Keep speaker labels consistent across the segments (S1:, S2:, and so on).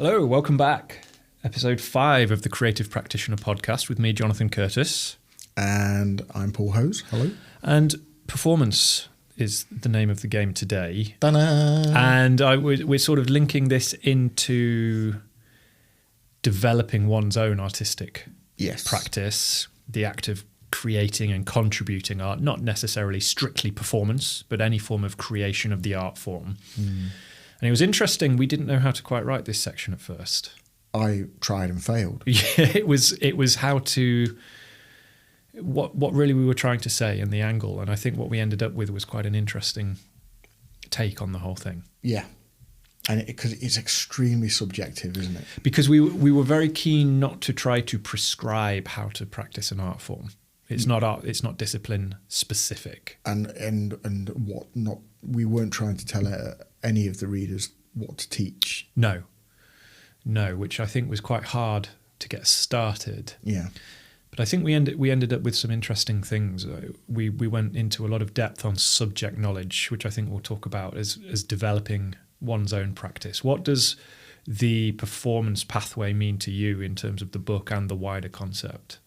S1: Hello, welcome back. Episode 5 of the Creative Practitioner podcast with me, Jonathan Curtis.
S2: And I'm Paul Hose. Hello.
S1: And performance is the name of the game today.
S2: Ta-da!
S1: And we're sort of linking this into developing one's own artistic practice, the act of creating and contributing art, not necessarily strictly performance, but any form of creation of the art form. And it was interesting, we didn't know how to quite write this section at first.
S2: I tried and failed.
S1: Yeah, it was how to... What really we were trying to say and the angle, and I think what we ended up with was quite an interesting take on the whole thing.
S2: Yeah, and because it's extremely subjective, isn't it?
S1: Because we were very keen not to try to prescribe how to practice an art form. It's not art. It's not discipline specific.
S2: And what not? We weren't trying to tell any of the readers what to teach.
S1: No, which I think was quite hard to get started.
S2: Yeah.
S1: But I think we ended up with some interesting things. We went into a lot of depth on subject knowledge, which I think we'll talk about as developing one's own practice. What does the performance pathway mean to you in terms of the book and the wider concept?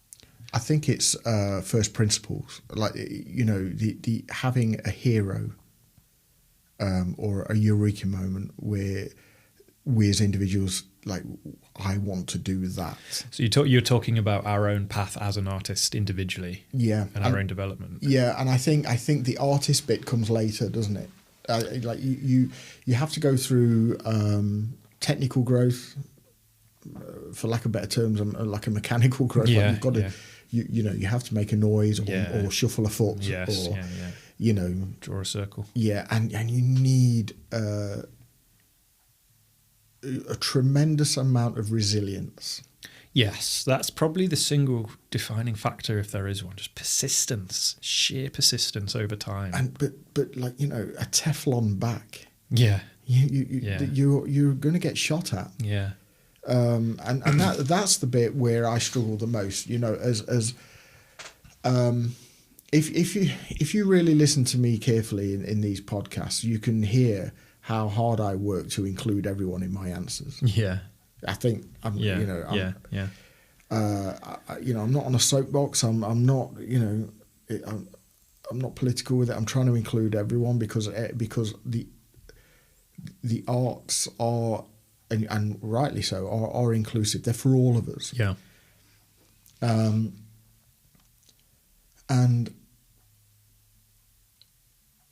S2: I think it's first principles, like the having a hero or a eureka moment where we as individuals, like, I want to do that.
S1: So you're talking about our own path as an artist individually,
S2: yeah,
S1: and our own development.
S2: Yeah, and I think the artist bit comes later, doesn't it? Like you have to go through technical growth, for lack of better terms, like a mechanical growth.
S1: Yeah,
S2: like you've got to, you have to make a noise or shuffle a foot, or
S1: draw a circle.
S2: Yeah, and you need a tremendous amount of resilience.
S1: Yes, that's probably the single defining factor, if there is one. Just persistence, sheer persistence over time.
S2: And but like a Teflon back.
S1: Yeah,
S2: you're going to get shot at.
S1: Yeah,
S2: and that's the bit where I struggle the most. If you really listen to me carefully in these podcasts, you can hear how hard I work to include everyone in my answers.
S1: Yeah,
S2: I think I'm not on a soapbox. I'm not political with it. I'm trying to include everyone because the arts are, and rightly so, are inclusive. They're for all of us.
S1: Yeah.
S2: And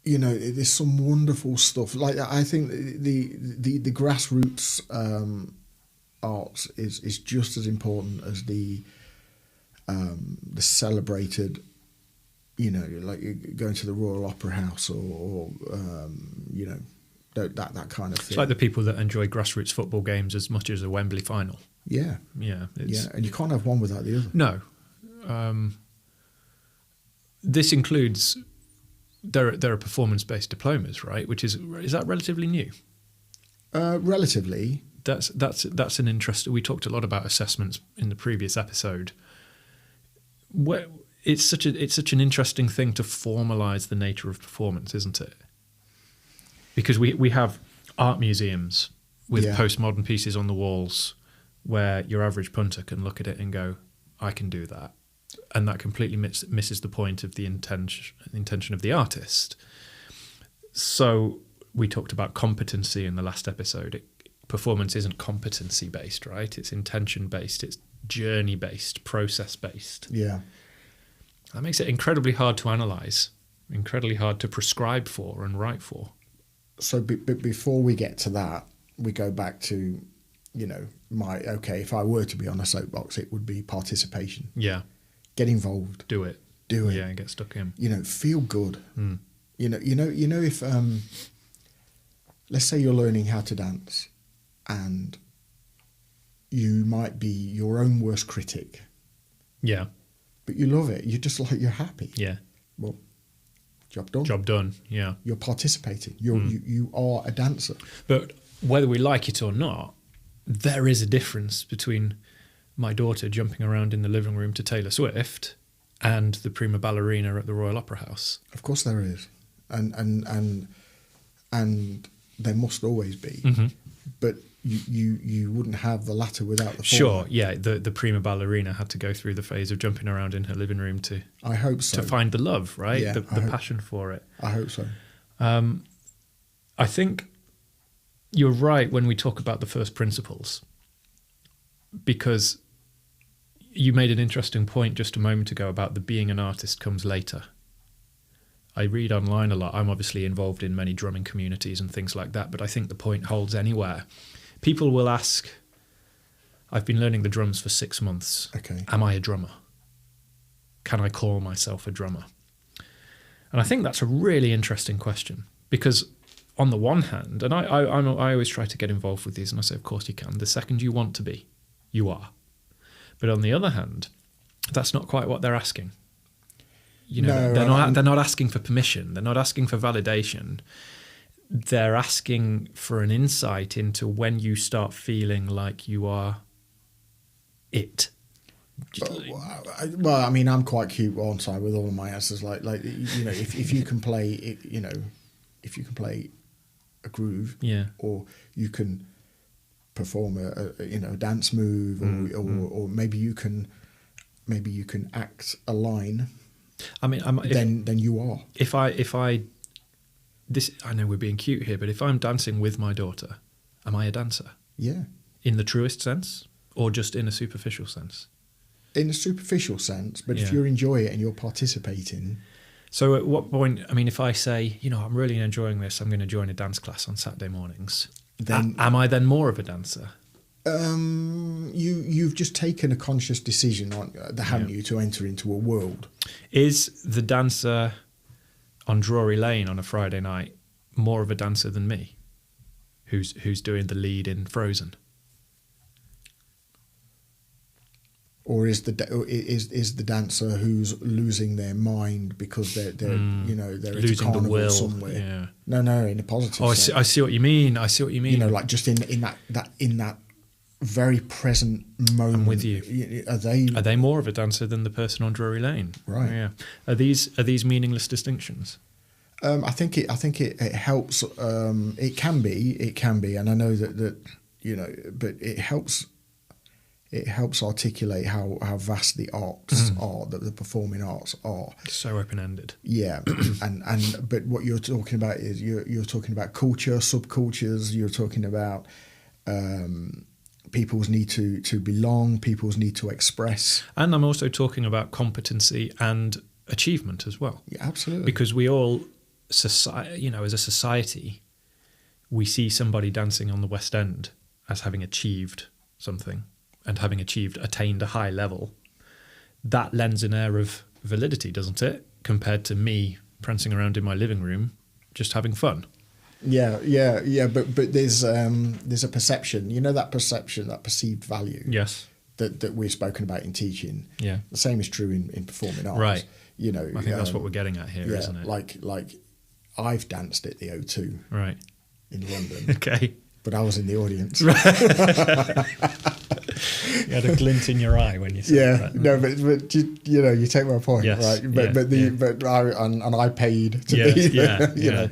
S2: there's some wonderful stuff. Like, I think the grassroots arts is just as important as the celebrated, like going to the Royal Opera House or that kind of thing.
S1: It's like the people that enjoy grassroots football games as much as a Wembley final.
S2: Yeah.
S1: Yeah.
S2: And you can't have one without the other.
S1: No. This includes... There are performance-based diplomas, right? Is that relatively new?
S2: Relatively.
S1: That's an interest. We talked a lot about assessments in the previous episode. It's such an interesting thing to formalise the nature of performance, isn't it? Because we have art museums with postmodern pieces on the walls where your average punter can look at it and go, I can do that. And that completely misses the point of the intention of the artist. So we talked about competency in the last episode. Performance isn't competency-based, right? It's intention-based, it's journey-based, process-based.
S2: Yeah.
S1: That makes it incredibly hard to analyse, incredibly hard to prescribe for and write for.
S2: So before we get to that, we go back to, if I were to be on a soapbox, it would be participation.
S1: Yeah.
S2: Get involved.
S1: Do it. Yeah, get stuck in.
S2: Feel good. If let's say you're learning how to dance and you might be your own worst critic.
S1: Yeah.
S2: But you love it. You're happy.
S1: Yeah.
S2: Well, job done.
S1: Job done. Yeah.
S2: You're participating. You are a dancer.
S1: But whether we like it or not, there is a difference between my daughter jumping around in the living room to Taylor Swift and the prima ballerina at the Royal Opera House.
S2: Of course there is. And there must always be.
S1: Mm-hmm.
S2: But you wouldn't have the latter without the former.
S1: Sure, yeah. The prima ballerina had to go through the phase of jumping around in her living room to,
S2: I hope so,
S1: to find the love, right?
S2: Yeah,
S1: the passion for it.
S2: I hope so.
S1: I think you're right when we talk about the first principles, because you made an interesting point just a moment ago about the being an artist comes later. I read online a lot. I'm obviously involved in many drumming communities and things like that, but I think the point holds anywhere. People will ask, I've been learning the drums for 6 months.
S2: Okay.
S1: Am I a drummer? Can I call myself a drummer? And I think that's a really interesting question, because on the one hand, and I always try to get involved with these, and I say, of course you can. The second you want to be, you are. But on the other hand, that's not quite what they're asking. You know,
S2: No,
S1: they're not asking for permission. They're not asking for validation. They're asking for an insight into when you start feeling like you are it.
S2: Well, I mean, I'm quite cute on side with all of my answers. Like you know, if you can play, you know, if you can play a groove,
S1: Yeah.
S2: or you can perform a dance move, or maybe you can act a line.
S1: I mean,
S2: then you are.
S1: If I this, I know we're being cute here, but if I'm dancing with my daughter, am I a dancer?
S2: Yeah.
S1: In the truest sense, or just in a superficial sense?
S2: In a superficial sense, but if
S1: Yeah.
S2: you enjoy it and you're participating.
S1: So at what point, I mean, if I say, you know, I'm really enjoying this, I'm going to join a dance class on Saturday mornings,
S2: Then
S1: am I then more of a dancer?
S2: You've just taken a conscious decision, haven't you, to enter into a world.
S1: Is the dancer on Drury Lane on a Friday night more of a dancer than me, who's doing the lead in Frozen?
S2: Or is the dancer who's losing their mind because they're you know, they're at a
S1: losing the
S2: carnival
S1: will
S2: somewhere?
S1: Yeah.
S2: No, in a positive sense.
S1: I see what you mean.
S2: You know, like just in that very present moment.
S1: I'm with you.
S2: Are they
S1: more of a dancer than the person on Drury Lane?
S2: Right.
S1: Yeah. Are these meaningless distinctions?
S2: I think it helps. It can be, and I know that you know, but it helps. It helps articulate how vast the arts are, that the performing arts are.
S1: So open-ended.
S2: Yeah, and but what you're talking about is you're talking about culture, subcultures. You're talking about people's need to belong, people's need to express.
S1: And I'm also talking about competency and achievement as well.
S2: Yeah, absolutely.
S1: Because we all, you know, as a society, we see somebody dancing on the West End as having achieved something and having attained a high level. That lends an air of validity, doesn't it? Compared to me prancing around in my living room, just having fun.
S2: Yeah. But there's a perception. You know, that perception, that perceived value.
S1: Yes.
S2: That we've spoken about in teaching.
S1: Yeah.
S2: The same is true in performing arts.
S1: Right.
S2: You know,
S1: I think that's what we're getting at here, isn't it?
S2: Like I've danced at the O2.
S1: Right.
S2: In London.
S1: Okay.
S2: But I was in the audience.
S1: You had a glint in your eye when you said that.
S2: No, but you know, you take my point,
S1: yes,
S2: right? But I paid to be there, you know.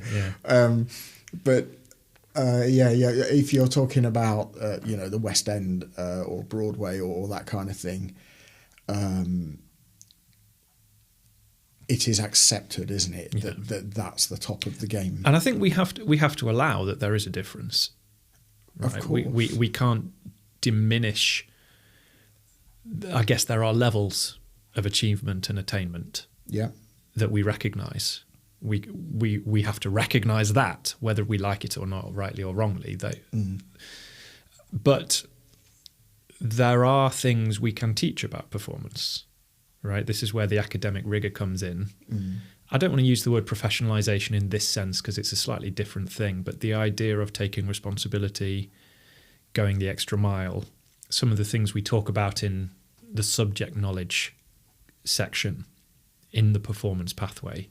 S2: But if you're talking about you know, the West End or Broadway or that kind of thing, it is accepted, isn't it?
S1: Yeah.
S2: That's the top of the game.
S1: And I think we have to allow that there is a difference. Right?
S2: Of course.
S1: We can't diminish. I guess there are levels of achievement and attainment.
S2: Yeah.
S1: That we recognise. We have to recognise that, whether we like it or not, rightly or wrongly. But there are things we can teach about performance, right? This is where the academic rigour comes in. I don't want to use the word professionalisation in this sense because it's a slightly different thing, but the idea of taking responsibility, going the extra mile, some of the things we talk about in the subject knowledge section in the performance pathway,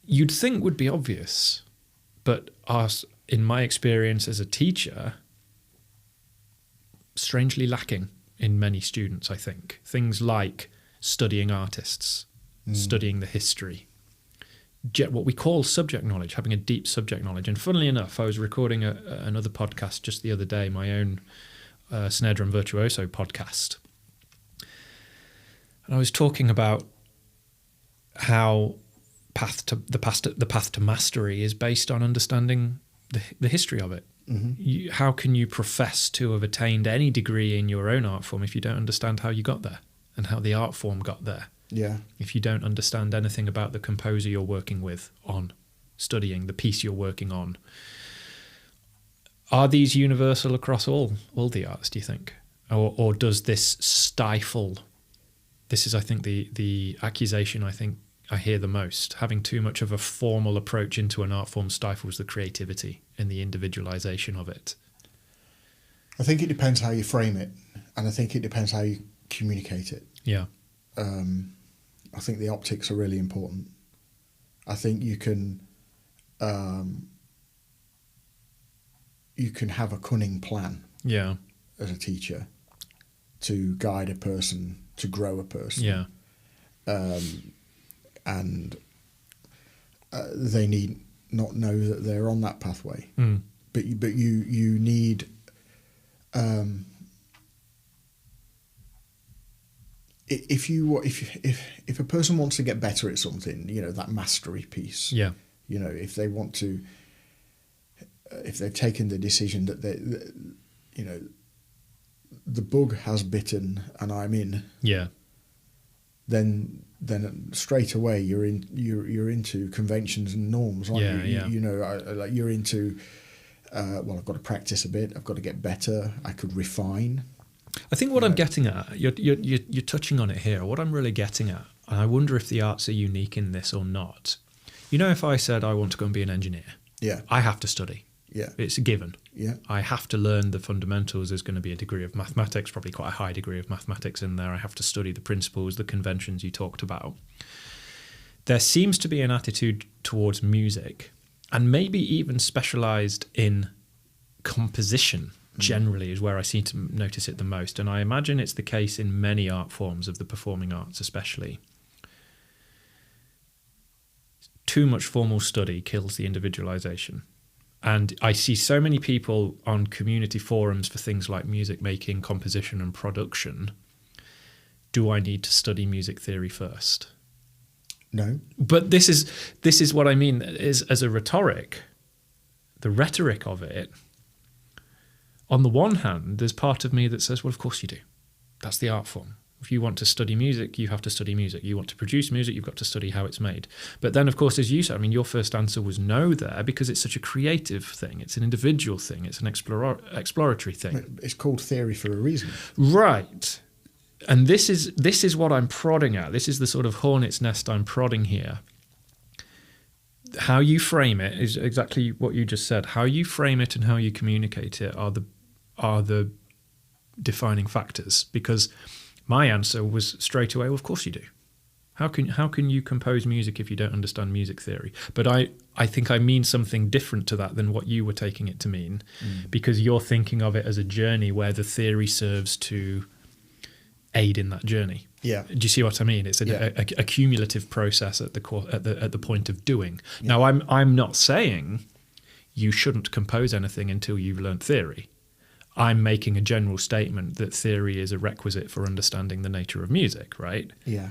S1: you'd think would be obvious, but in my experience as a teacher, strangely lacking in many students, I think. Things like studying artists, studying the history, what we call subject knowledge, having a deep subject knowledge. And funnily enough, I was recording another podcast just the other day, my own Snare Drum Virtuoso podcast. And I was talking about how the path to mastery is based on understanding the history of it. Mm-hmm. How can you profess to have attained any degree in your own art form if you don't understand how you got there and how the art form got there?
S2: Yeah.
S1: If you don't understand anything about the composer you're working with, studying the piece you're working on. Are these universal across all the arts, do you think? Or does this stifle? This is, I think, the accusation I think I hear the most. Having too much of a formal approach into an art form stifles the creativity and the individualization of it.
S2: I think it depends how you frame it, and I think it depends how you communicate it.
S1: Yeah.
S2: I think the optics are really important. I think you can have a cunning plan.
S1: Yeah.
S2: As a teacher, to guide a person, to grow a person.
S1: Yeah.
S2: And they need not know that they're on that pathway.
S1: Mm.
S2: But you need if a person wants to get better at something, that mastery piece.
S1: Yeah.
S2: If they want to, if they've taken the decision that the bug has bitten and I'm in.
S1: Yeah.
S2: Then straight away you're into conventions and norms, aren't you?
S1: Yeah.
S2: You're into. I've got to practice a bit. I've got to get better. I could refine.
S1: I think what I'm getting at, you're touching on it here. What I'm really getting at, and I wonder if the arts are unique in this or not. If I said I want to go and be an engineer,
S2: yeah,
S1: I have to study.
S2: Yeah,
S1: it's a given.
S2: Yeah,
S1: I have to learn the fundamentals. There's going to be a degree of mathematics, probably quite a high degree of mathematics in there. I have to study the principles, the conventions you talked about. There seems to be an attitude towards music, and maybe even specialised in composition generally is where I seem to notice it the most. And I imagine it's the case in many art forms of the performing arts especially. Too much formal study kills the individualisation. And I see so many people on community forums for things like music making, composition and production. Do I need to study music theory first?
S2: No.
S1: But this is what I mean is as a rhetoric, the rhetoric of it. On the one hand, there's part of me that says, well, of course you do. That's the art form. If you want to study music, you have to study music. You want to produce music, you've got to study how it's made. But then, of course, as you said, your first answer was no there because it's such a creative thing. It's an individual thing. It's an exploratory thing.
S2: It's called theory for a reason.
S1: Right. And this is what I'm prodding at. This is the sort of hornet's nest I'm prodding here. How you frame it is exactly what you just said. How you frame it and how you communicate it are the defining factors. Because my answer was straight away, well, of course you do. How can you compose music if you don't understand music theory? But I think I mean something different to that than what you were taking it to mean, because you're thinking of it as a journey where the theory serves to aid in that journey.
S2: Yeah.
S1: Do you see what I mean? It's a cumulative process at the point of doing. Yeah. Now, I'm not saying you shouldn't compose anything until you've learned theory. I'm making a general statement that theory is a requisite for understanding the nature of music, right?
S2: Yeah.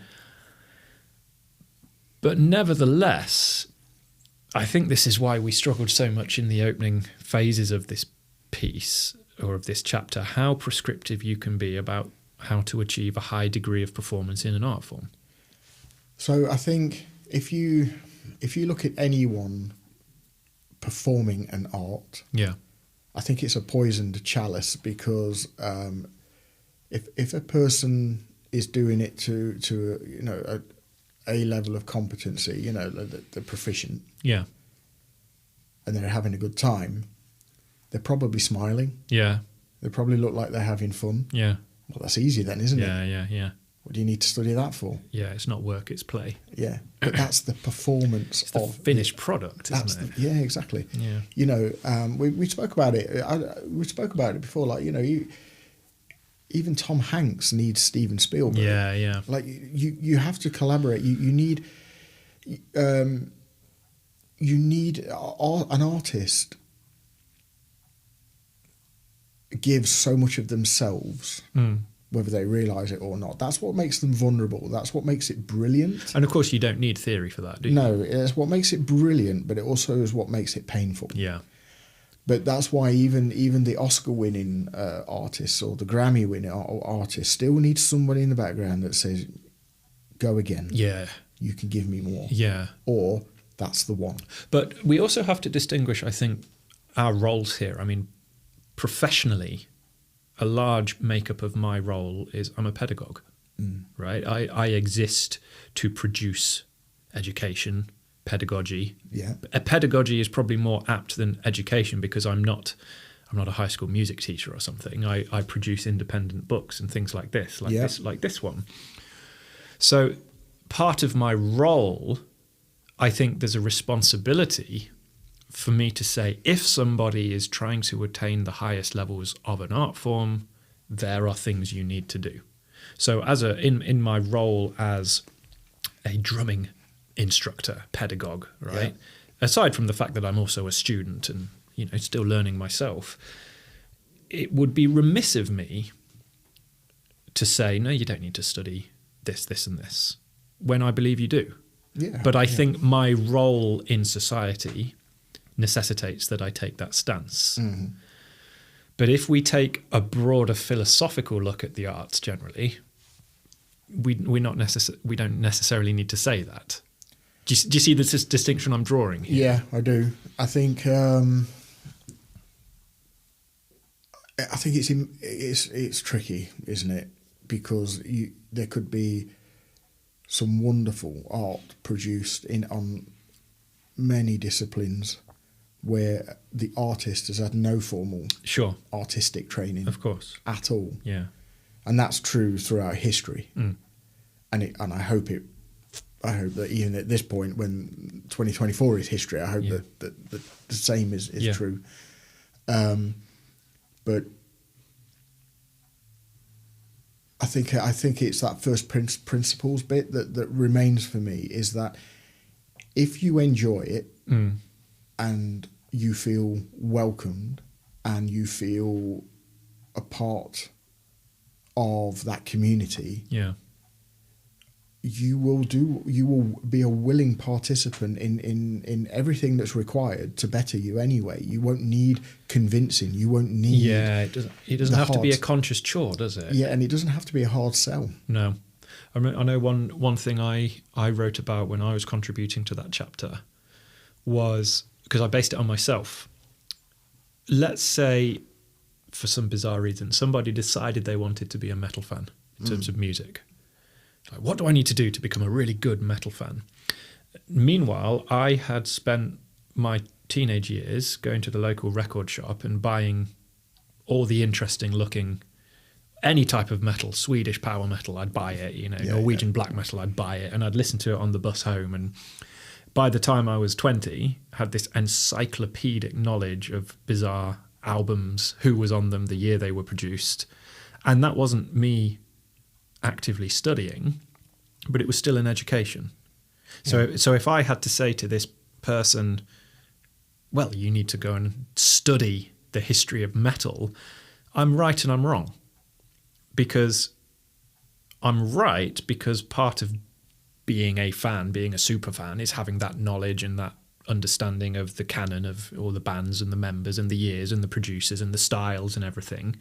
S1: But nevertheless, I think this is why we struggled so much in the opening phases of this piece or of this chapter, how prescriptive you can be about how to achieve a high degree of performance in an art form.
S2: So I think if you look at anyone performing an art,
S1: yeah,
S2: I think it's a poisoned chalice because if a person is doing it to a level of competency, the proficient,
S1: yeah,
S2: and they're having a good time, they're probably smiling.
S1: Yeah,
S2: they probably look like they're having fun.
S1: Yeah.
S2: Well, that's easy then, isn't it?
S1: Yeah.
S2: What do you need to study that for?
S1: Yeah, it's not work, it's play.
S2: Yeah, but that's the performance
S1: it's the finished product, isn't it?
S2: Yeah, exactly.
S1: Yeah.
S2: We spoke about it. We spoke about it before. Like, even Tom Hanks needs Steven Spielberg.
S1: Yeah.
S2: Like you have to collaborate. You need. you need an artist gives so much of themselves, whether they realise it or not. That's what makes them vulnerable. That's what makes it brilliant.
S1: And of course, you don't need theory for that, do you?
S2: No, it's what makes it brilliant, but it also is what makes it painful.
S1: Yeah.
S2: But that's why even the Oscar-winning artists or the Grammy-winning artists still need somebody in the background that says, "Go again.
S1: Yeah.
S2: You can give me more."
S1: Yeah.
S2: Or that's the one.
S1: But we also have to distinguish, I think, our roles here. I mean, professionally, a large makeup of my role is I'm a pedagogue, right? I exist to produce education, pedagogy.
S2: Yeah.
S1: A pedagogy is probably more apt than education because I'm not a high school music teacher or something. I produce independent books and things like this, like this one. So part of my role, I think there's a responsibility for me to say, if somebody is trying to attain the highest levels of an art form, there are things you need to do. So in my role as a drumming instructor, pedagogue, right? Yeah. Aside from the fact that I'm also a student and, still learning myself, it would be remiss of me to say, no, you don't need to study this, this, and this, when I believe you do.
S2: Yeah.
S1: But I think my role in society necessitates that I take that stance. Mm-hmm. But if we take a broader philosophical look at the arts generally, we don't necessarily need to say that. Do you see this distinction I'm drawing here?
S2: Yeah, I do. I think it's tricky, isn't it? Because there could be some wonderful art produced on many disciplines where the artist has had no formal artistic training,
S1: of course,
S2: at all.
S1: Yeah,
S2: and that's true throughout history. And I hope that even at this point, when 2024 is history, I hope that the same is true. But I think it's that first principles bit that remains for me, is that if you enjoy it and you feel welcomed and you feel a part of that community, you will be a willing participant in everything that's required to better you anyway. You won't need convincing. You won't need...
S1: it doesn't have to be a conscious chore, does it?
S2: Yeah, and it doesn't have to be a hard sell.
S1: No. I know one thing I wrote about when I was contributing to that chapter was, because I based it on myself. Let's say, for some bizarre reason, somebody decided they wanted to be a metal fan in terms of music. Like, what do I need to do to become a really good metal fan? Meanwhile, I had spent my teenage years going to the local record shop and buying all the interesting looking, any type of metal, Swedish power metal, I'd buy it, Norwegian black metal, I'd buy it, and I'd listen to it on the bus home. And by the time I was 20, I had this encyclopedic knowledge of bizarre albums, who was on them, the year they were produced. And that wasn't me actively studying, but it was still an education. So if I had to say to this person, well, you need to go and study the history of metal, I'm right and I'm wrong. Because I'm right because part of being a fan, being a super fan, is having that knowledge and that understanding of the canon of all the bands and the members and the years and the producers and the styles and everything.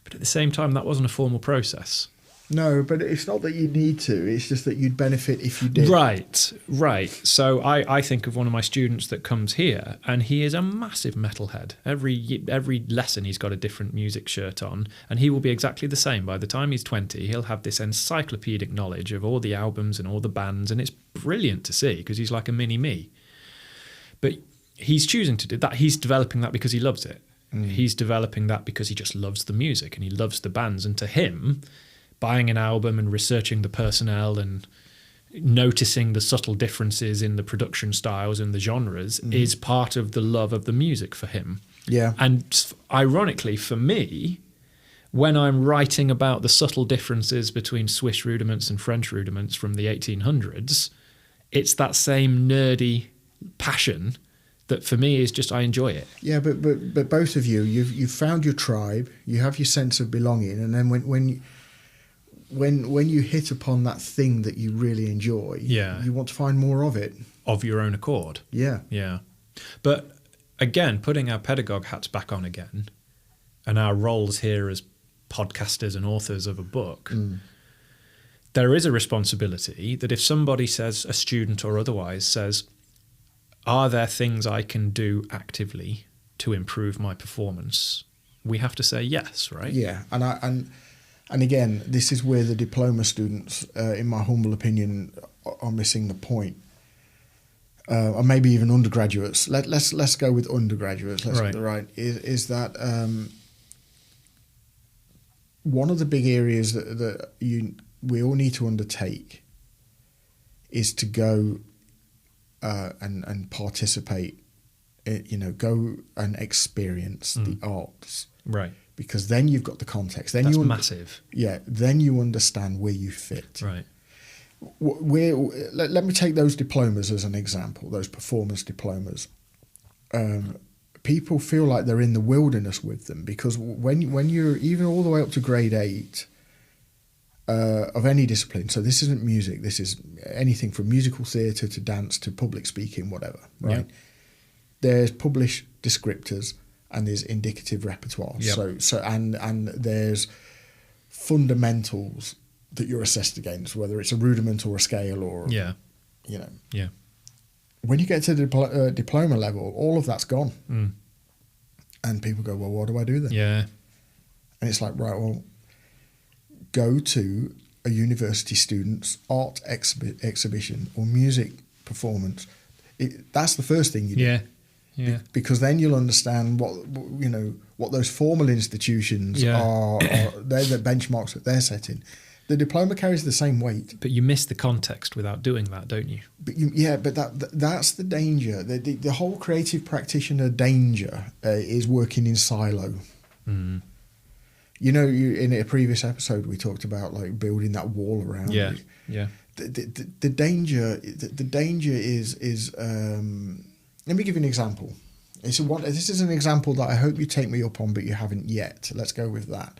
S1: But at the same time, that wasn't a formal process.
S2: No, but it's not that you need to. It's just that you'd benefit if you did.
S1: Right. So I think of one of my students that comes here, and he is a massive metalhead. Every lesson he's got a different music shirt on, and he will be exactly the same. By the time he's 20, he'll have this encyclopedic knowledge of all the albums and all the bands, and it's brilliant to see because he's like a mini me. But he's choosing to do that. He's developing that because he loves it. He's developing that because he just loves the music and he loves the bands. And to him, buying an album and researching the personnel and noticing the subtle differences in the production styles and the genres is part of the love of the music for him. Yeah. And ironically for me, when I'm writing about the subtle differences between Swiss rudiments and French rudiments from the 1800s, it's that same nerdy passion that for me is just I enjoy it.
S2: Yeah, but both of you've found your tribe, you have your sense of belonging, and then when you hit upon that thing that you really enjoy, you want to find more of it.
S1: Of your own accord.
S2: Yeah.
S1: Yeah. But again, putting our pedagogue hats back on again, and our roles here as podcasters and authors of a book, there is a responsibility that if somebody says, a student or otherwise says, are there things I can do actively to improve my performance? We have to say yes, right?
S2: Yeah, and again, this is where the diploma students, in my humble opinion, are missing the point. Or maybe even undergraduates. Let's go with undergraduates. Is that one of the big areas that we all need to undertake is to go and participate. Go and experience the arts.
S1: Right.
S2: Because then you've got the context. Then
S1: that's massive.
S2: Yeah. Then you understand where you fit.
S1: Right.
S2: Let me take those diplomas as an example, those performance diplomas. People feel like they're in the wilderness with them because when you're even all the way up to grade 8 of any discipline, so this isn't music, this is anything from musical theatre to dance to public speaking, whatever, right? Yeah. There's published descriptors and there's indicative repertoire. Yep. So and there's fundamentals that you're assessed against, whether it's a rudiment or a scale or,
S1: Yeah.
S2: When you get to the diploma level, all of that's gone. And people go, well, what do I do then?
S1: Yeah.
S2: And it's like, right, well, go to a university student's art exhibition or music performance. That's the first thing you do.
S1: Yeah. Yeah.
S2: Because then you'll understand what those formal institutions are. They're the benchmarks that they're setting. The diploma carries the same weight.
S1: But you miss the context without doing that, don't you?
S2: But that's the danger. The whole creative practitioner danger is working in silo.
S1: Mm.
S2: In a previous episode, we talked about like building that wall around you.
S1: Yeah.
S2: The danger is let me give you an example. This is an example that I hope you take me up on, but you haven't yet. Let's go with that.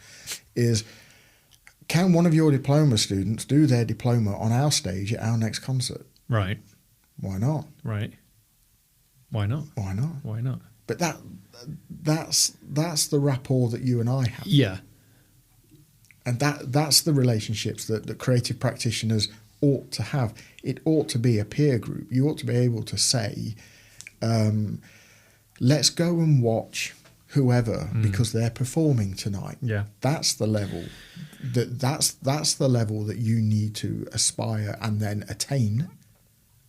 S2: Can one of your diploma students do their diploma on our stage at our next concert?
S1: Right.
S2: Why not?
S1: Right. Why not?
S2: Why not?
S1: Why not?
S2: But that's the rapport that you and I have.
S1: Yeah.
S2: And that's the relationships that creative practitioners ought to have. It ought to be a peer group. You ought to be able to say, let's go and watch whoever because they're performing tonight.
S1: Yeah.
S2: That's the level. That's the level that you need to aspire and then attain.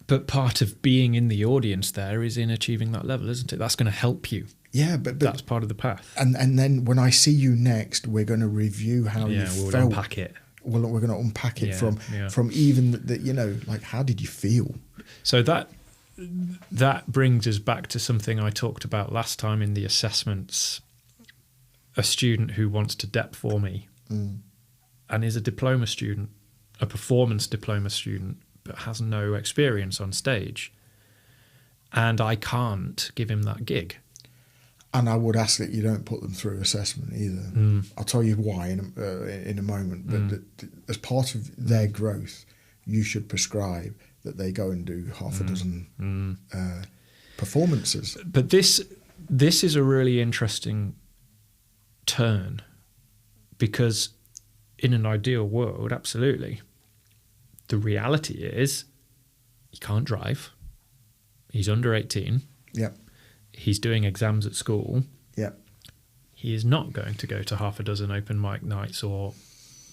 S1: But part of being in the audience there is in achieving that level, isn't it? That's going to help you.
S2: Yeah, but
S1: that's part of the path.
S2: And then when I see you next, we're going to review how you felt.
S1: We'll unpack it.
S2: Well, we're going to unpack it from even the like how did you feel?
S1: So that brings us back to something I talked about last time in the assessments. A student who wants to dep for me and is a diploma student, a performance diploma student, but has no experience on stage. And I can't give him that gig.
S2: And I would ask that you don't put them through assessment either. I'll tell you why in a moment. But as part of their growth, you should prescribe that they go and do half a dozen performances.
S1: But this is a really interesting turn, because in an ideal world, absolutely, the reality is he can't drive. He's under 18.
S2: Yep.
S1: He's doing exams at school.
S2: Yep.
S1: He is not going to go to half a dozen open mic nights or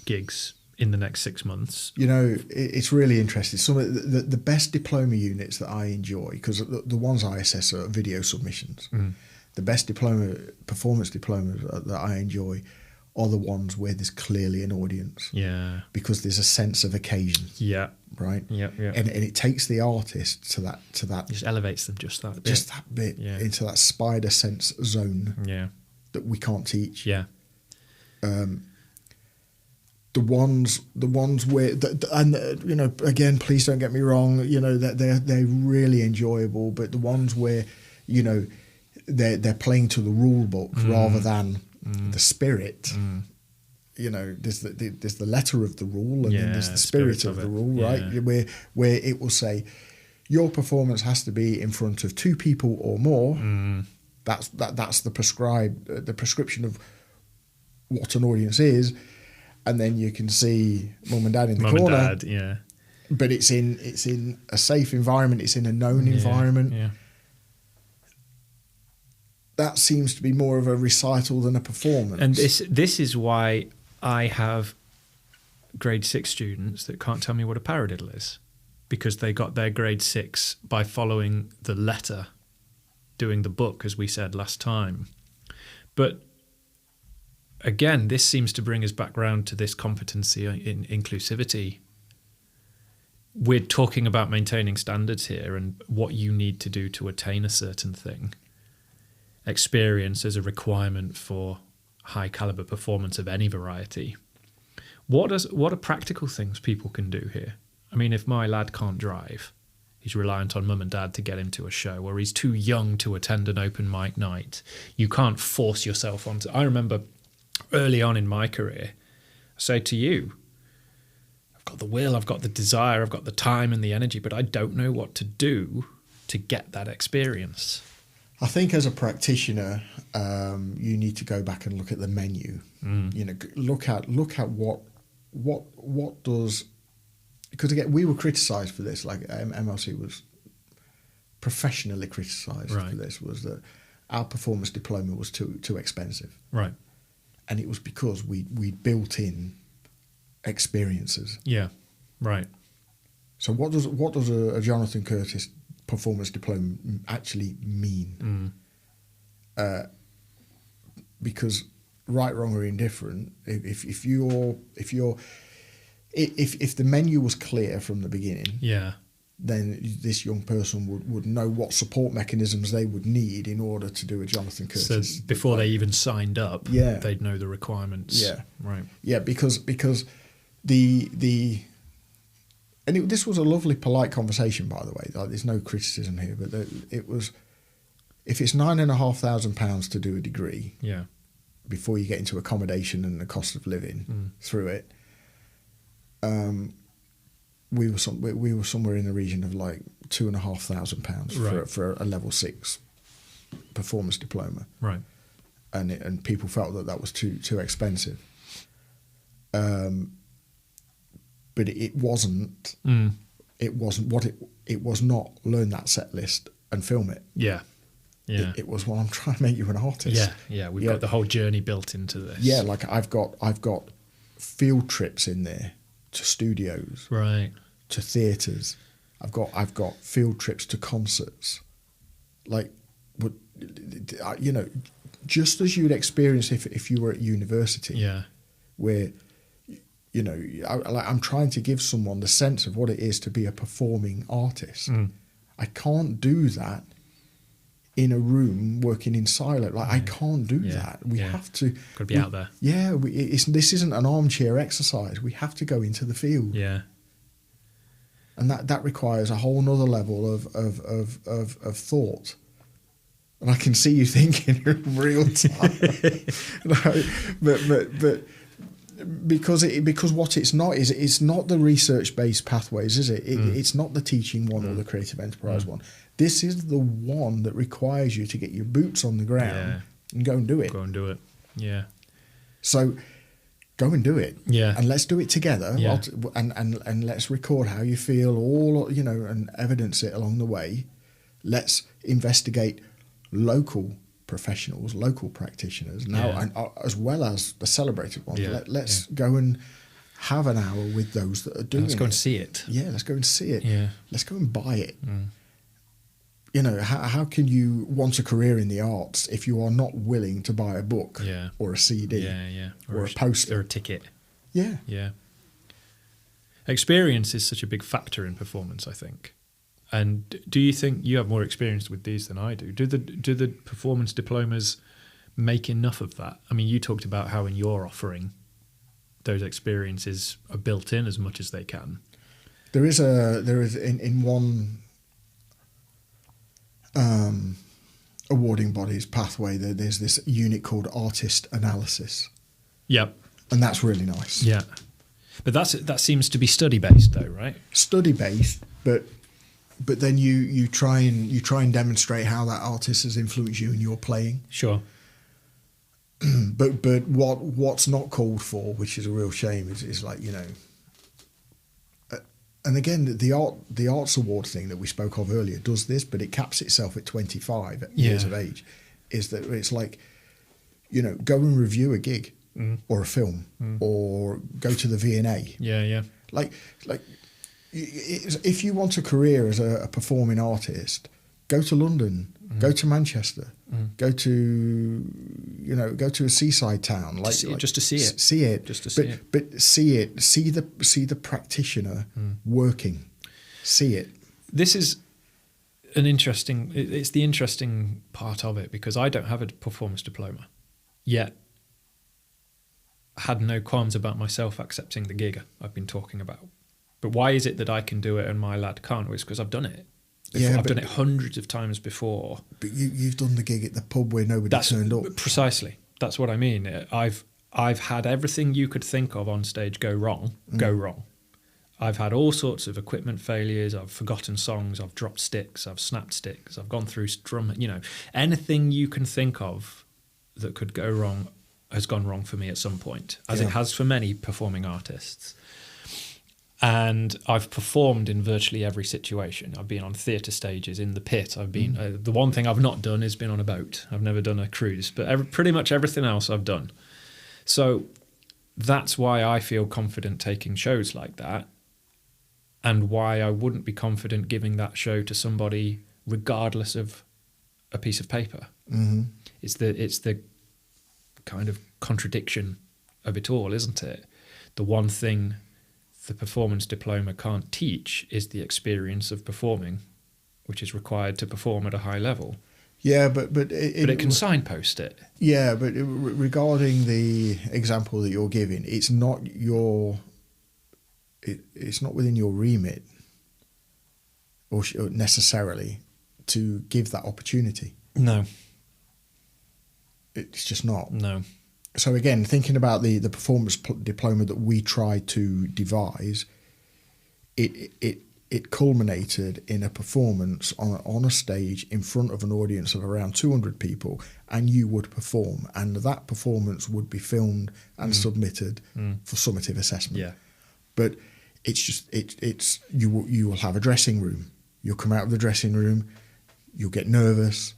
S1: gigs in the next 6 months.
S2: It's really interesting. Some of the best diploma units that I enjoy, because the ones I assess are video submissions. The best performance diplomas that I enjoy are the ones where there's clearly an audience.
S1: Yeah.
S2: Because there's a sense of occasion.
S1: Yeah.
S2: Right?
S1: Yeah.
S2: And it takes the artist to that
S1: it just elevates them just that bit.
S2: Just that bit into that spider sense zone.
S1: Yeah.
S2: That we can't teach.
S1: Yeah.
S2: the ones where, again, please don't get me wrong, that they're really enjoyable, but the ones where, they're playing to the rule book rather than the spirit. There's the letter of the rule, and then there's the spirit of the rule, right? Where it will say your performance has to be in front of 2 people or more. That's the prescription of what an audience is. And then you can see mum and dad in the corner.
S1: And dad, yeah.
S2: But it's in a safe environment. It's in a known environment.
S1: Yeah.
S2: That seems to be more of a recital than a performance.
S1: And this is why I have grade 6 students that can't tell me what a paradiddle is, because they got their grade 6 by following the letter, doing the book, as we said last time. But again, this seems to bring us back round to this competency in inclusivity. We're talking about maintaining standards here and what you need to do to attain a certain thing. Experience as a requirement for high caliber performance of any variety. What are practical things people can do here? I mean, if my lad can't drive, he's reliant on mum and dad to get him to a show, or he's too young to attend an open mic night. You can't force yourself onto... I remember early on in my career, I say to you, I've got the will, I've got the desire, I've got the time and the energy, but I don't know what to do to get that experience.
S2: I think as a practitioner, you need to go back and look at the menu. Look at what does... Because again, we were criticised for this, like MLC was professionally criticised for this, was that our performance diploma was too expensive.
S1: Right.
S2: And it was because we built in experiences.
S1: Yeah, right.
S2: So what does a Jonathan Curtis performance diploma actually mean? Because right, wrong, or indifferent, if the menu was clear from the beginning, then this young person would know what support mechanisms they would need in order to do a Jonathan Curtis.
S1: So before they even signed up, they'd know the requirements.
S2: Yeah,
S1: right.
S2: Yeah, because this was a lovely, polite conversation, by the way. Like, there's no criticism here, but it was, if it's £9,500 to do a degree, before you get into accommodation and the cost of living through it, we were somewhere in the region of like £2,500 for a level 6 performance diploma,
S1: right?
S2: And people felt that was too expensive. But it wasn't. It wasn't what it was not. Learn that set list and film it.
S1: Yeah.
S2: It was, well, I'm trying to make you an artist.
S1: Yeah. We've got the whole journey built into this.
S2: Yeah, like I've got field trips in there to studios,
S1: right?
S2: To theatres. I've got field trips to concerts. Like, just as you'd experience if you were at university.
S1: Yeah.
S2: Where, I'm trying to give someone the sense of what it is to be a performing artist. I can't do that in a room working in silo. Like, I can't do that. We have to...
S1: Got to be out there.
S2: Yeah, this isn't an armchair exercise. We have to go into the field.
S1: Yeah.
S2: And that requires a whole nother level of thought. And I can see you thinking in real time. But because what it's not is it's not the research-based pathways, is it? It's not the teaching one or the creative enterprise one. This is the one that requires you to get your boots on the ground and go and do it.
S1: Go and do it. Yeah.
S2: So go and do it.
S1: Yeah.
S2: And let's do it together.
S1: Yeah.
S2: And let's record how you feel, all and evidence it along the way. Let's investigate local professionals, local practitioners now, and as well as the celebrated ones. Let's go and have an hour with those that are doing it.
S1: Let's go and see it.
S2: Yeah, let's go and see it.
S1: Yeah.
S2: Let's go and buy it. How can you want a career in the arts if you are not willing to buy a book or a CD or a poster
S1: or a ticket?
S2: Yeah.
S1: Yeah. Experience is such a big factor in performance, I think. And do you think you have more experience with these than I do? Do the performance diplomas make enough of that? I mean, you talked about how in your offering those experiences are built in as much as they can.
S2: There is in one awarding body's pathway, there's this unit called artist analysis.
S1: Yep.
S2: And that's really nice.
S1: Yeah. But that seems to be study based though, right?
S2: Study based, but then you try and demonstrate how that artist has influenced you in your playing.
S1: Sure.
S2: but what's not called for, which is a real shame, is like, you know, and again, the arts award thing that we spoke of earlier does this, but it caps itself at 25 years of age. Is that it's like, you know, go and review a gig or a film or go to the V&A.
S1: Yeah.
S2: Like if you want a career as a performing artist, go to London, go to Manchester, go to a seaside town,
S1: just to see it.
S2: See it.
S1: Just to see it.
S2: But see it. See the practitioner working. See it.
S1: This is it's the interesting part of it, because I don't have a performance diploma yet. Had no qualms about myself accepting the gig I've been talking about. But why is it that I can do it and my lad can't? Well, it's because I've done it. I've done it hundreds of times before.
S2: But you've done the gig at the pub where nobody turned up.
S1: Precisely. That's what I mean. I've had everything you could think of on stage go wrong. I've had all sorts of equipment failures. I've forgotten songs. I've dropped sticks. I've snapped sticks. I've gone through drum. You know, anything you can think of that could go wrong has gone wrong for me at some point, as it has for many performing artists. And I've performed in virtually every situation. I've been on theatre stages, in the pit. I've been the one thing I've not done is been on a boat. I've never done a cruise, but pretty much everything else I've done. So that's why I feel confident taking shows like that, and why I wouldn't be confident giving that show to somebody regardless of a piece of paper. Mm-hmm. It's the kind of contradiction of it all, isn't it? The one thing the performance diploma can't teach is the experience of performing, which is required to perform at a high level.
S2: Yeah, but
S1: it can signpost it.
S2: Yeah, but regarding the example that you're giving, it's not it's not within your remit, or necessarily, to give that opportunity.
S1: No,
S2: it's just not.
S1: No.
S2: So again, thinking about the performance diploma that we tried to devise, it culminated in a performance on a stage in front of an audience of around 200 people, and you would perform, and that performance would be filmed and submitted for summative assessment.
S1: Yeah.
S2: But it's just you will have a dressing room. You'll come out of the dressing room, you'll get nervous,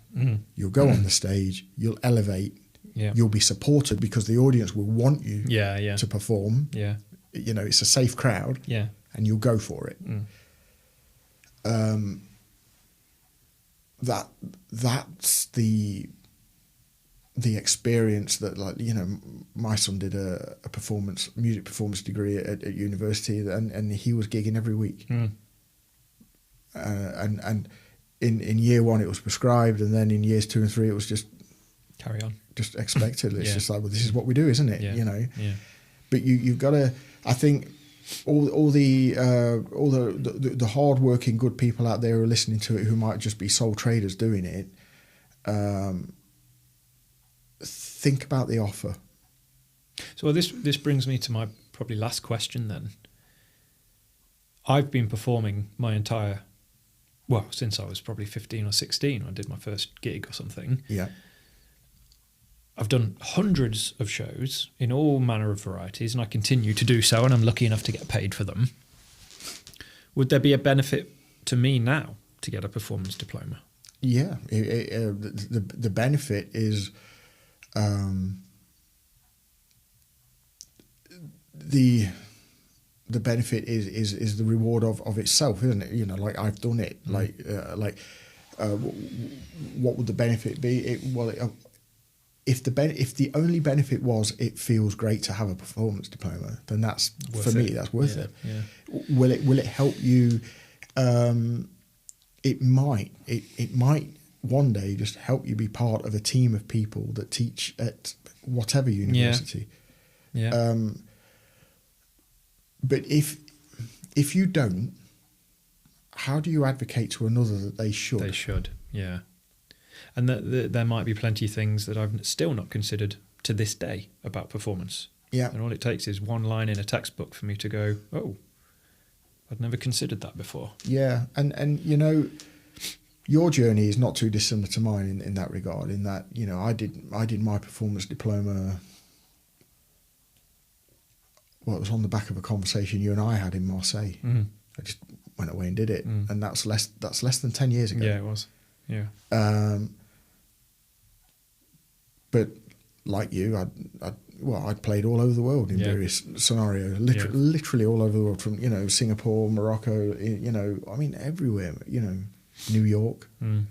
S2: you'll go on the stage, you'll elevate. Yeah. You'll be supported because the audience will want you to perform. Yeah. You know, it's a safe crowd. Yeah. And you'll go for it. That's the experience that, like, you know, my son did a music performance degree at university, and he was gigging every week. And in year one it was prescribed, and then in years 2 and 3 it was just
S1: carry on.
S2: Just expected. It's just like, well, this is what we do, isn't it?
S1: Yeah.
S2: You know.
S1: Yeah.
S2: But you've got to. I think all the hard-working good people out there who are listening to it, who might just be sole traders doing it, think about the offer.
S1: So this brings me to my probably last question then. I've been performing since I was probably 15 or 16. I did my first gig or something.
S2: Yeah.
S1: I've done hundreds of shows in all manner of varieties, and I continue to do so, and I'm lucky enough to get paid for them. Would there be a benefit to me now to get a performance diploma?
S2: Yeah, the benefit is the benefit is the reward of itself, isn't it? You know, like, I've done it. What would the benefit be? If the only benefit was it feels great to have a performance diploma, then that's worth it. That's worth it. Yeah. Will it help you? It might one day just help you be part of a team of people that teach at whatever university. Yeah. But if you don't, how do you advocate to another that they should?
S1: They should, yeah. And there might be plenty of things that I've still not considered to this day about performance.
S2: Yeah.
S1: And all it takes is one line in a textbook for me to go, oh, I'd never considered that before.
S2: Yeah, and you know, your journey is not too dissimilar to mine in that regard. In that, you know, I did my performance diploma. Well, it was on the back of a conversation you and I had in Marseille.
S1: Mm.
S2: I just went away and did it, and that's less than 10 years ago.
S1: Yeah, it was. Yeah.
S2: But like you, I'd played all over the world in various scenarios, literally all over the world, from, you know, Singapore, Morocco, you know, I mean, everywhere, you know, New York. And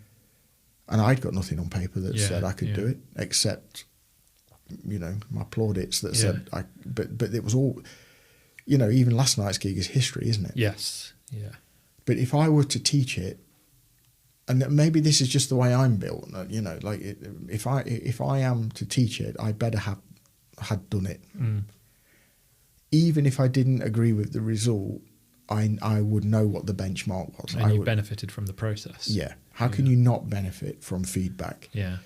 S2: I'd got nothing on paper that said I could do it, except, you know, my plaudits that said but it was all, you know, even last night's gig is history, isn't it?
S1: Yes, yeah.
S2: But if I were to teach it, and maybe this is just the way I'm built, you know, like if I am to teach it, I better had done it. Even if I didn't agree with the result, I would know what the benchmark was.
S1: And you benefited from the process.
S2: Yeah. How can you not benefit from feedback?
S1: Yeah.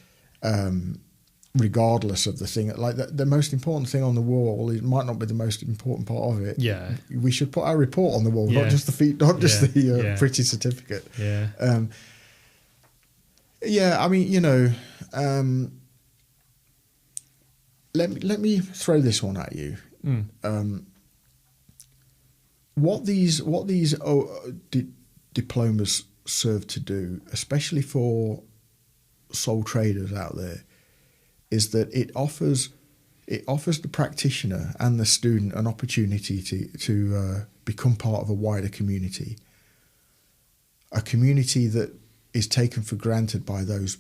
S2: Regardless of the thing, like the most important thing on the wall, it might not be the most important part of it.
S1: Yeah.
S2: We should put our report on the wall, not just the pretty certificate.
S1: Yeah.
S2: Yeah, I mean, you know, let me throw this one at you. What these diplomas serve to do, especially for sole traders out there, is that it offers the practitioner and the student an opportunity to become part of a wider community, a community that is taken for granted by those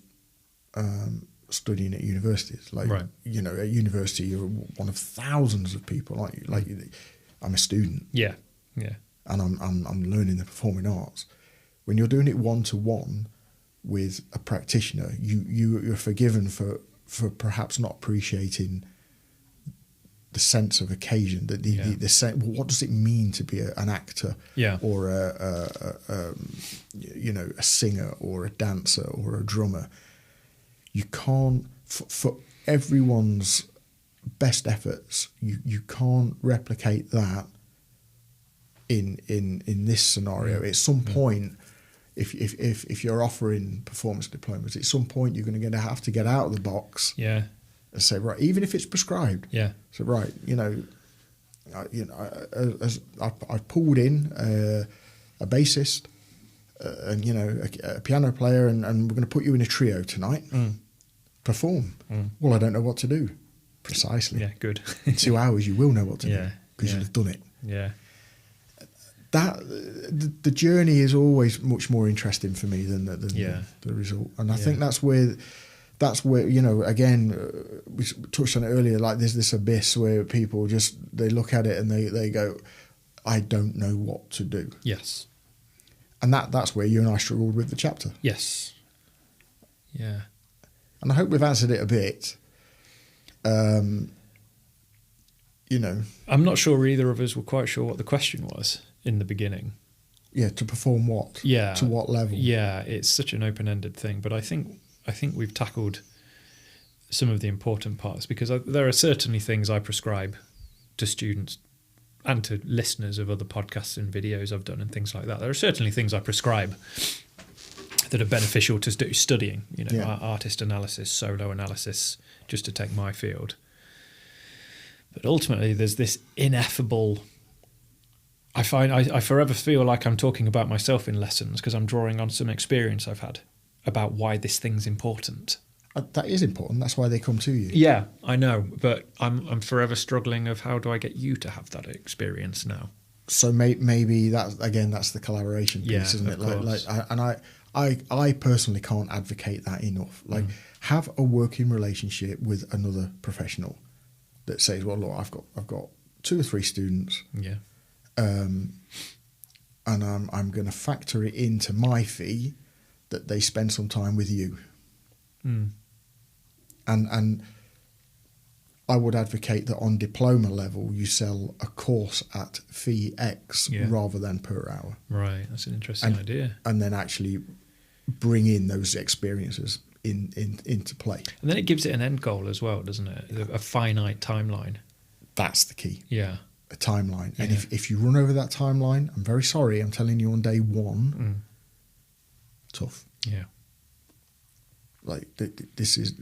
S2: studying at universities. Like, you know, at university, you're one of thousands of people. Like I'm a student.
S1: Yeah, yeah.
S2: And I'm learning the performing arts. When you're doing it one-to-one with a practitioner, you're forgiven for perhaps not appreciating the sense of occasion, the sense, what does it mean to be an actor, or you know, a singer or a dancer or a drummer. You can't, for everyone's best efforts, you can't replicate that in this scenario. At some point, if you're offering performance diplomas, at some point you're going to have to get out of the box.
S1: Yeah.
S2: And say, right, even if it's prescribed.
S1: Yeah.
S2: So right, I've pulled in a bassist, and you know, a piano player, and we're going to put you in a trio tonight. Perform. Well, I don't know what to do. Precisely.
S1: Yeah. Good.
S2: In 2 hours, you will know what to do because you'll have done it.
S1: Yeah.
S2: That the journey is always much more interesting for me than the result, and I think that's where, you know, again, we touched on it earlier, like there's this abyss where people just, they look at it and they go, I don't know what to do.
S1: Yes.
S2: And that's where you and I struggled with the chapter.
S1: Yes. Yeah.
S2: And I hope we've answered it a bit. You know,
S1: I'm not sure either of us were quite sure what the question was in the beginning.
S2: Yeah, to perform what?
S1: Yeah.
S2: To what level?
S1: Yeah, it's such an open-ended thing, but I think we've tackled some of the important parts, because there are certainly things I prescribe to students and to listeners of other podcasts and videos I've done and things like that. There are certainly things I prescribe that are beneficial to studying, you know, artist analysis, solo analysis, just to take my field. But ultimately, there's this ineffable... I forever feel like I'm talking about myself in lessons because I'm drawing on some experience I've had about why this thing's important.
S2: That is important. That's why they come to you.
S1: Yeah, I know, but I'm forever struggling of how do I get you to have that experience now.
S2: So maybe that's the collaboration piece, isn't it? I personally can't advocate that enough. Like, have a working relationship with another professional that says, well, look, I've got 2 or 3 students.
S1: Yeah.
S2: And I'm going to factor it into my fee that they spend some time with you. And I would advocate that on diploma level, you sell a course at fee X rather than per hour.
S1: Right, that's an interesting idea.
S2: And then actually bring in those experiences into play.
S1: And then it gives it an end goal as well, doesn't it? A finite timeline.
S2: That's the key.
S1: Yeah.
S2: A timeline. And if you run over that timeline, I'm very sorry, I'm telling you on day one, tough.
S1: Yeah.
S2: Like this is,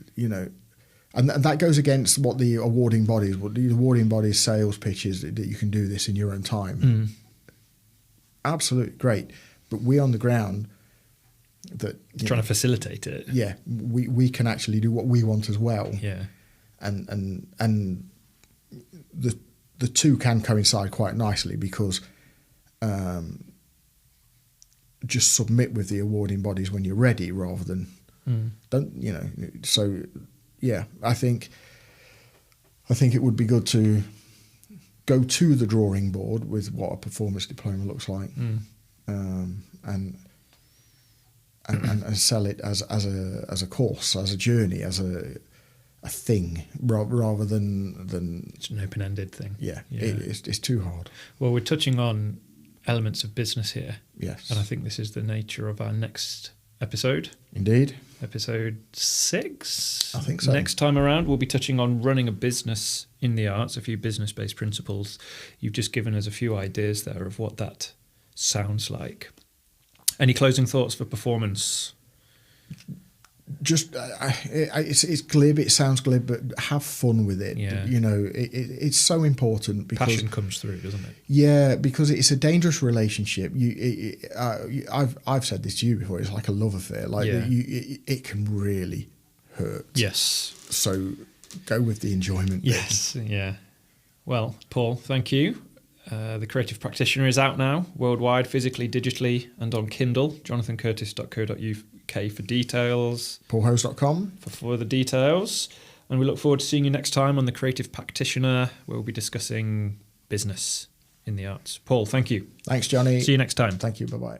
S2: and that goes against what the awarding bodies, sales pitches that you can do this in your own time. Absolutely great. But we on the ground that
S1: trying to facilitate it.
S2: Yeah. We can actually do what we want as well.
S1: Yeah.
S2: And the two can coincide quite nicely because just submit with the awarding bodies when you're ready rather than so yeah, I think it would be good to go to the drawing board with what a performance diploma looks like, and sell it as a course, as a journey, as a thing, rather than
S1: it's an open-ended thing.
S2: Yeah. It's too hard.
S1: Well, we're touching on elements of business here.
S2: Yes,
S1: and I think this is the nature of our next episode.
S2: Indeed.
S1: Episode 6?
S2: I think so.
S1: Next time around, we'll be touching on running a business in the arts, a few business-based principles. You've just given us a few ideas there of what that sounds like. Any closing thoughts for performance?
S2: Just it's glib, it sounds glib, but have fun with it.
S1: Yeah.
S2: It's so important because
S1: passion comes through, doesn't it?
S2: Yeah, because it's a dangerous relationship. I've said this to you before. It's like a love affair. Like it can really hurt.
S1: Yes.
S2: So go with the enjoyment.
S1: Yes. Yeah. Well, Paul, thank you. The Creative Practitioner is out now, worldwide, physically, digitally, and on Kindle. jonathancurtis.co.uk for details.
S2: paulhose.com
S1: for further details. And we look forward to seeing you next time on The Creative Practitioner, where we'll be discussing business in the arts. Paul, thank you.
S2: Thanks, Johnny.
S1: See you next time.
S2: Thank you. Bye-bye.